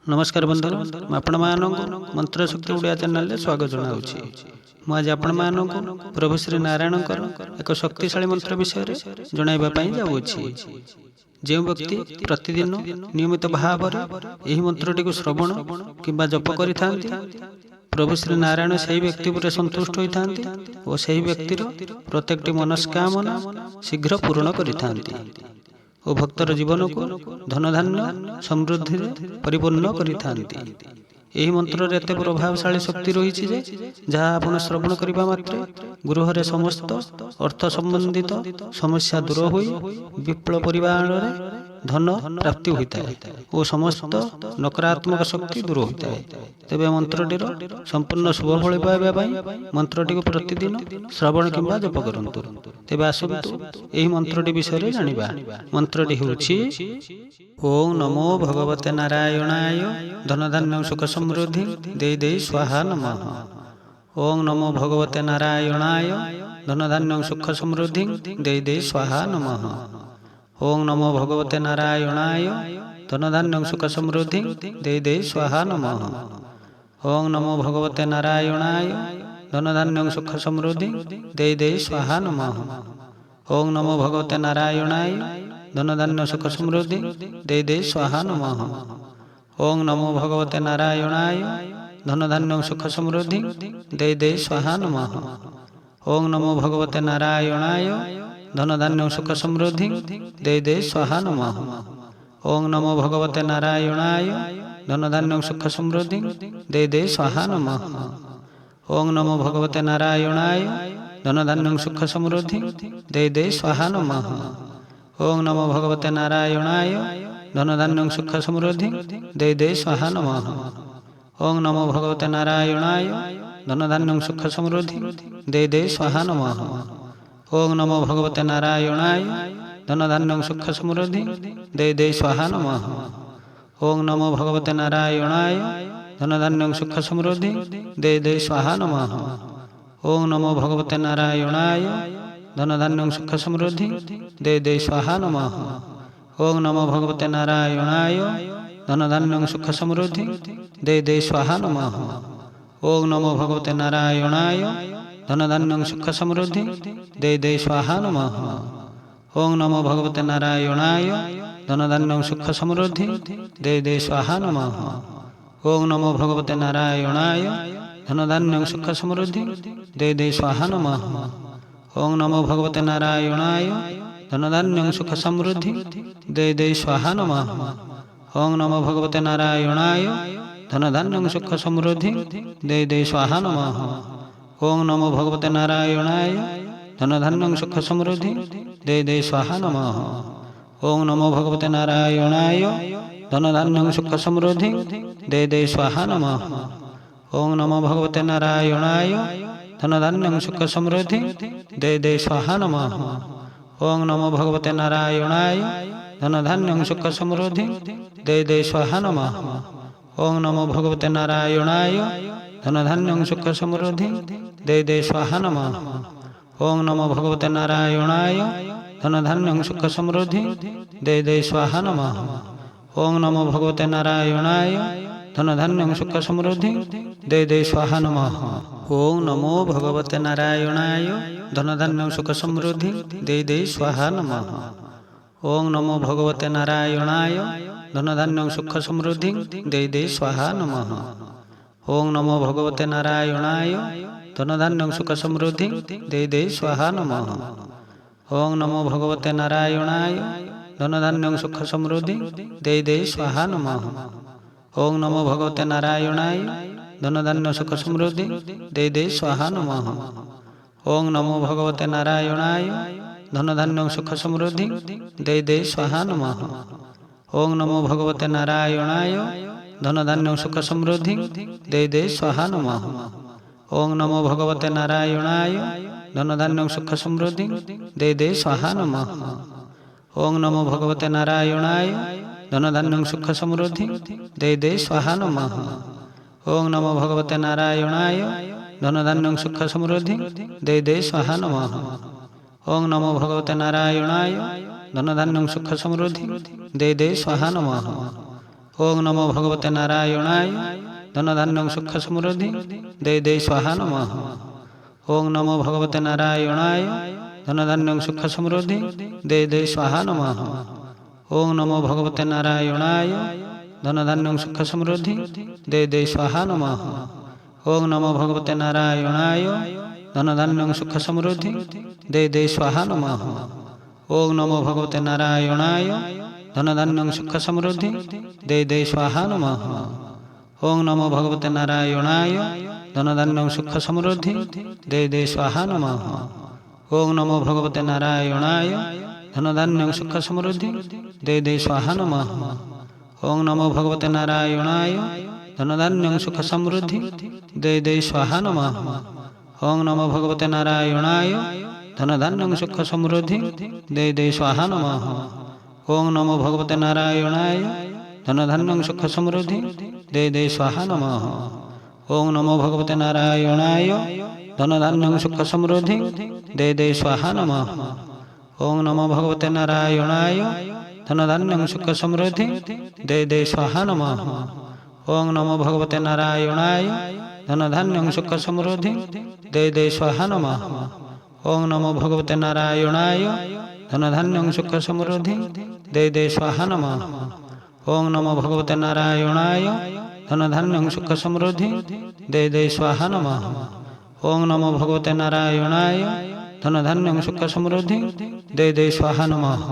नमस्कार बंधु आपण मंत्र शक्ति उड़िया चैनल रे स्वागत जनाऊँगी। मुझे आपण प्रभु श्री नारायण एक शक्तिशाली मंत्र विषय जनवाई जाऊँगी। जो व्यक्ति प्रतिदिन नियमित भाव में मंत्रटी श्रवण किंबा जप करि प्रभु श्री नारायण से व्यक्ति पर संतुष्ट होता और से व्यक्तिर प्रत्येकटी मनस्कामना शीघ्र पूर्ण करिथांती और भक्तर जीवन को धन धान्य समृद्धि परिपूर्ण करिथांती। यही मंत्र एत प्रभावशाली शक्ति रही जहाँ आप श्रवण करने मात्रे गृह समस्त अर्थ संबंधित समस्या दूर हो विपुल परिमाण धन प्राप्ति होता है और समस्त नकारात्मक शक्ति दूर होता है। तेबे मंत्रटीर संपूर्ण शुभ फल पाइबा मंत्रटी को प्रतिदिन श्रवण किंबा जप करंतु। तेबे आसंतु एही मंत्रटी विषय जानिबा। मंत्रटी होछि ओम नमो भगवते नारायणाय धन धान्य सुख समृद्धि दे दे स्वाहा नमः। ओम नमो भगवते नारायणाय धन धान्य सुख समृद्धि दे दे स्वाहा नमः। ओम नमो भगवते नारायणाय धन धान्य सुख समृद्धि दे दे स्वाहा नमः। ओम नमो भगवते नारायणाय धन धान्य सुख समृद्धि दे दे स्वाहा नमः। ओम नमो भगवते नारायणाय धन धान्य सुख समृद्धि दे दे स्वाहा नमः। ओम नमो भगवते नारायणाय धन धान्य सुख समृद्धि दे दे स्वाहा नमः। ओम नमो भगवते नारायणाय धन धान्य सुख समृद्धि दे दे स्वाहा नमः। ओम नमो भगवते नारायणाय धन धान्य सुख समृद्धि दे दे स्वाहा नमः। ओम नमो भगवते नारायणाय धन धान्य सुख समृद्धि दे दे स्वाहा नमः। ओम नमो भगवते नारायणाय धन धान्य सुख समृद्धि दे दे स्वाहा नमः। ओम नमो भगवते नारायणाय धन धान्य सुख समृद्धि दे दे स्वाहा नमः। ओम नमो भगवते नारायणाय धन धान्य सुख समृद्धि दे दे स्वाहा नमः। ओम नमो भगवते नारायणाय धन धान्य सुख समृद्धि दे दे स्वाहा नमः। ओम नमो भगवते नारायणाय धन धान्य सुख समृद्धि दे दे स्वाहा नमः। ओम नमो भगवते नारायणाय धन धान्य सुख समृद्धि दे दे स्वाहा नमः। ओम नमो भगवते नारायणाय धन धान्य सुख समृद्धि दे दे स्वाहा नमः। ओम नमो भगवते नारायणाय धन धान्य सुख समृद्धि दे दे स्वाहा नमः। ओम नमो भगवते नारायणाय धन धान्य सुख समृद्धि दे दे स्वाहा नमः। ओम नमो भगवते नारायणाय धन धान्य सुख समृद्धि दे दे स्वाहा नमः। ओम नमो भगवते नारायणाय धन धान्य सुख समृद्धि दे दे स्वाहा नमः। ओम नमो भगवते नारायणाय धन धान्य सुख समृद्धि दे दे स्वाहा नमः। ओम नमो भगवते नारायणाय धन धान्य सुख समृद्धि दे दे स्वाहा नमः। ओम नमो भगवते नारायणाय धन धान्य सुख समृद्धि दे दे स्वाहा नमः। ओम नमो भगवते नारायणाय धन धान्य सुख समृद्धि दे दे स्वाहा नमः। ओम नमो भगवते नारायणाय धन धान्य सुख समृद्धि दे दे स्वाहा नमः। ओम नमो भगवते नारायणाय धन धान्य सुख समृद्धि दे दे स्वाहा नमः। ओम नमो भगवते नारायणाय धन धान्य सुख समृद्धि दे दे स्वाहा नमः। ओम नमो भगवते नारायणाय धन धान्य सुख समृद्धि दे दे स्वाहा नमः। ओम नमो भगवते नारायणाय धन धान्य सुख समृद्धि दे दे स्वाहा नमः। ओम नमो भगवते नारायणाय धन धान्य सुख समृद्धि दे दे स्वाहा नमः। ओम नमो भगवते नारायणाय धन धान्य सुख समृद्धि दे दे स्वाहा नमः। ओम नमो भगवते नारायणाय धन धान्य सुख समृद्धि दे दे स्वाहा नमः। ओम नमो भगवते नारायणाय धन धान्य सुख समृद्धि दे दे स्वाहा नमः। ओम नमो भगवते नारायणाय धन धान्य सुख समृद्धि दे दे स्वाहा नमः। ओम नमो भगवते नारायणाय धन धान्य सुख समृद्धि दे दे स्वाहा नमः। ओम नमो भगवते नारायणाय धन धान्य सुख समृद्धि दे दे स्वाहा नमः। ओम नमो भगवते नारायणाय धन धान्य सुख समृद्धि दे दे स्वाहा नमः। ओम नमो भगवते नारायणाय धन धान्य सुख समृद्धि दे दे स्वाहा नमः। ओं नमो भगवते नारायणाय धन धान्यं सुख समृद्धि दे दे स्वाहा नमः। ओं नमो भगवते नारायणाय धन धान्यं सुख समृद्धि दे दे स्वाहा नमः। ओं नमो भगवते नारायणाय धन धान्यं सुख समृद्धि दे दे स्वाहा नमः। ओं नमो भगवते नारायणाय धन धान्यं सुख समृद्धि दे दे स्वाहा नमः। ओं नमो भगवते नारायणाय धन धान्यं सुख समृद्धि दे दे स्वाहा नमः। ओं नमो भगवते नारायणाय धन धान्यं सुख समृद्धि दे दे स्वाहा नमः। ओं नमो भगवते नारायणाय धन धान्यं सुख समृद्धि दे दे स्वाहा नमः। ओं नमो भगवते नारायणाय धन धान्यं सुख समृद्धि दे दे स्वाहा नमः। ओं नमो भगवते नारायणाय धन धान्यं सुख समृद्धि दे दे स्वाहा नमः। ओं नमो भगवते नारायणाय धन धान्यं सुख समृद्धि दे दे स्वाहा नमः। ओं नमो भगवते नारायणाय धन धान्यं सुख समृद्धि दे दे स्वाहा नमः। ओं नमो भगवते नारायणाय धन धान्यं सुख समृद्धि दे दे स्वाहा नमः। ओं नमो भगवते नारायणाय धन धान्यं सुख समृद्धि दे दे स्वाहा नमः। ओं नमो भगवते नारायणाय धन धान्यं सुख समृद्धि दे दे स्वाहा नमः। ओं नमो भगवते नारायणाय धन धान्यं सुख समृद्धि दे दे स्वाहा नमः। ओं नमो भगवते नारायणाय धन धान्यं सुख समृद्धि दे दे स्वाहा नमः।